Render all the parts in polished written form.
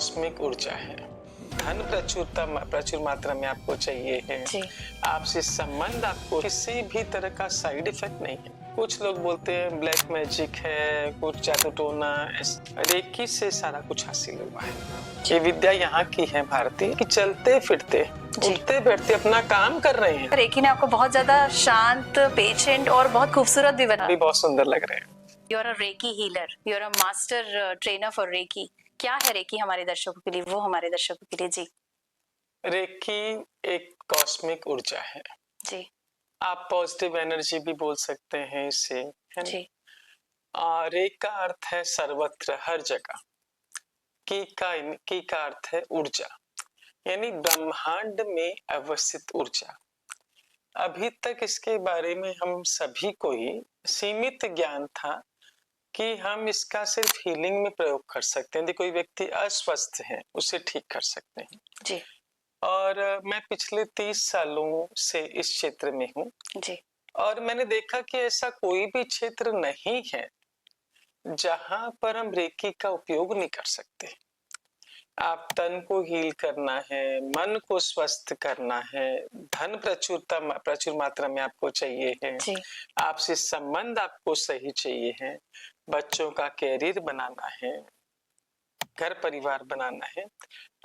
Cosmic ऊर्जा है। धन प्रचुर मात्रा में आपको चाहिए है। आपसे संबंध आपको किसी भी तरह का साइड इफेक्ट नहीं है। कुछ लोग बोलते हैं ब्लैक मैजिक है, कुछ जादू टोना, रेकी से सारा कुछ हासिल हुआ है। ये विद्या यहाँ की है भारतीय, कि चलते फिरते उठते बैठते अपना काम कर रहे हैं। रेकी ने आपको बहुत ज्यादा शांत, पेशेंट और बहुत खूबसूरत भी बना। भी बहुत सुंदर लग रहे हैं। You are a reiki healer, you are a master trainer for reiki. क्या है रेकी हमारे दर्शकों के लिए, वो हमारे दर्शकों के लिए? जी, रेकी एक कॉस्मिक ऊर्जा है। जी, आप पॉजिटिव एनर्जी भी बोल सकते हैं इसे, है जी, ना। रे का अर्थ है सर्वत्र, हर जगह। की का अर्थ है ऊर्जा, यानी ब्रह्मांड में अवस्थित ऊर्जा। अभी तक इसके बारे में हम सभी को ही सीमित ज्ञान था कि हम इसका सिर्फ हीलिंग में प्रयोग कर सकते हैं। यदि कोई व्यक्ति अस्वस्थ है उसे ठीक कर सकते हैं। जी, और मैं पिछले 30 सालों से इस क्षेत्र में हूँ जी, और मैंने देखा कि ऐसा कोई भी क्षेत्र नहीं है जहां पर हम रेकी का उपयोग नहीं कर सकते। आप तन को हील करना है, मन को स्वस्थ करना है, धन प्रचुर मात्रा में आपको चाहिए है, आपसे संबंध आपको सही चाहिए है, बच्चों का कैरियर बनाना है, घर परिवार बनाना है,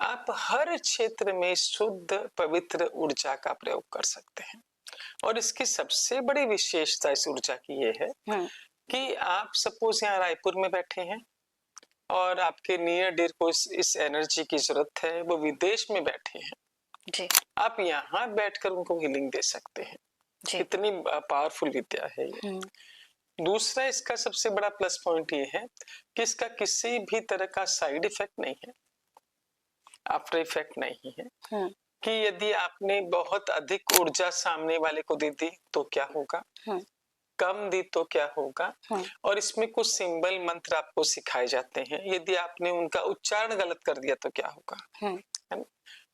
आप हर क्षेत्र में शुद्ध पवित्र ऊर्जा का प्रयोग कर सकते हैं। और इसकी सबसे बड़ी विशेषता इस ऊर्जा की ये है कि आप सपोज यहाँ रायपुर में बैठे हैं और आपके नियर डियर को इस एनर्जी की जरूरत है, वो विदेश में बैठे हैं जी, आप यहाँ बैठकर उनको हीलिंग दे सकते हैं। कितनी पावरफुल विद्या है ये। दूसरा इसका सबसे बड़ा प्लस पॉइंट ये है कि इसका किसी भी तरह का साइड इफेक्ट नहीं है, आफ्टर इफेक्ट नहीं है। कि यदि आपने बहुत अधिक ऊर्जा सामने वाले को दे दी तो क्या होगा, कम दी तो क्या होगा। और इसमें कुछ सिंबल मंत्र आपको सिखाए जाते हैं, यदि आपने उनका उच्चारण गलत कर दिया तो क्या होगा, है ना।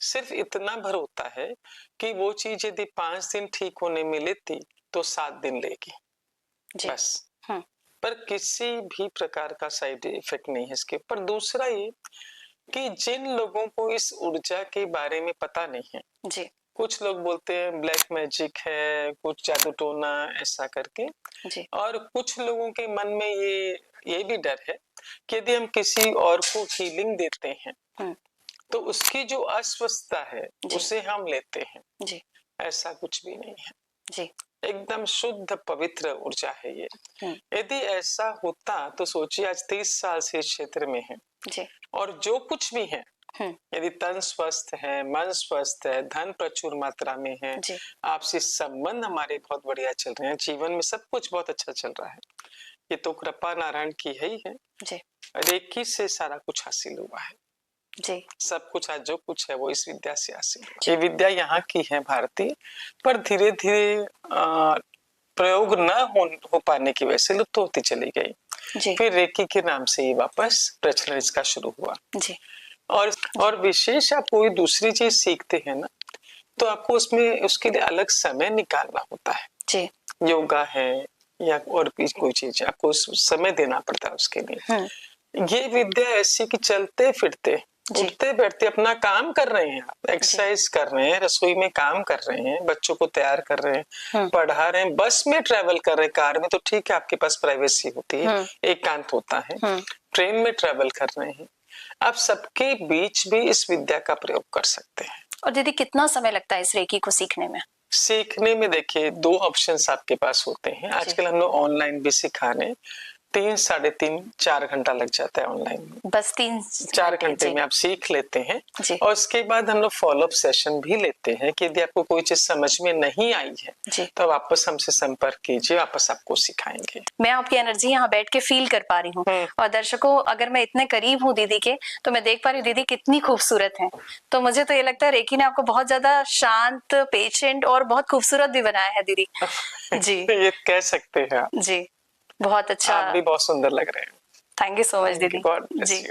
सिर्फ इतना भर होता है कि वो चीज यदि 5 दिन ठीक होने में लेती तो 7 दिन लेगी, बस। पर किसी भी प्रकार का साइड इफेक्ट नहीं है इसके ऊपर। दूसरा ये कि जिन लोगों को इस ऊर्जा के बारे में पता नहीं है, जी, कुछ लोग बोलते हैं ब्लैक मैजिक है, कुछ जादू टोना, ऐसा करके। और कुछ लोगों के मन में ये भी डर है कि यदि हम किसी और को हीलिंग देते हैं तो उसकी जो अस्वस्थता है उसे हम लेते हैं। ऐसा कुछ भी नहीं है। एकदम शुद्ध पवित्र ऊर्जा है ये। यदि ऐसा होता तो सोचिए, आज 30 साल से इस क्षेत्र में है और जो कुछ भी है, यदि तन स्वस्थ है, मन स्वस्थ है, धन प्रचुर मात्रा में है, आपसे संबंध हमारे बहुत बढ़िया चल रहे हैं, जीवन में सब कुछ बहुत अच्छा चल रहा है, ये तो कृपा नारायण की है ही है। रेकी से सारा कुछ हासिल हुआ है। सब कुछ आज जो कुछ है वो इस विद्या से हासिल हुआ। ये विद्या यहाँ की है भारतीय, पर धीरे धीरे प्रयोग न हो पाने की वजह से लुप्त होती चली गई। फिर रेकी के नाम से ये वापस प्रचलन इसका शुरू हुआ। और विशेष आप कोई दूसरी चीज सीखते हैं ना, तो आपको उसमें उसके लिए अलग समय निकालना होता है। योगा है या और भी कोई चीज, आपको समय देना पड़ता है उसके लिए। ये विद्या ऐसी कि चलते फिरते उठते बैठते अपना काम कर रहे हैं, आप एक्सरसाइज कर रहे हैं, रसोई में काम कर रहे हैं, बच्चों को तैयार कर रहे हैं, पढ़ा रहे हैं, बस में ट्रेवल कर रहे हैं, कार में तो ठीक है आपके पास प्राइवेसी होती है, एकांत होता है, ट्रेन में ट्रेवल कर रहे हैं, आप सबके बीच भी इस विद्या का प्रयोग कर सकते हैं। और दीदी कितना समय लगता है इस रेकी को सीखने में? सीखने में देखिए 2 ऑप्शंस आपके पास होते हैं। आजकल हम लोग ऑनलाइन भी सिखा रहे हैं, 3, 3.5, 4 घंटा लग जाता है ऑनलाइन में। बस 3-4 घंटे में आप सीख लेते हैं। और उसके बाद हम लोग फॉलोअप सेशन भी लेते हैं कि यदि आपको कोई चीज समझ में नहीं आई है तो वापस हमसे संपर्क कीजिए, वापस आपको सिखाएंगे। मैं आपकी एनर्जी यहाँ बैठ के फील कर पा रही हूँ। और दर्शकों, अगर मैं इतने करीब हूँ दीदी के, तो मैं देख पा रही हूँ दीदी कितनी खूबसूरत है। तो मुझे तो ये लगता है रेकी ने आपको बहुत ज्यादा शांत, पेशेंट और बहुत खूबसूरत भी बनाया है दीदी। जी ये कह सकते हैं आप। जी, बहुत अच्छा। आप भी बहुत सुंदर लग रहे हैं। थैंक यू सो मच दीदी। जी।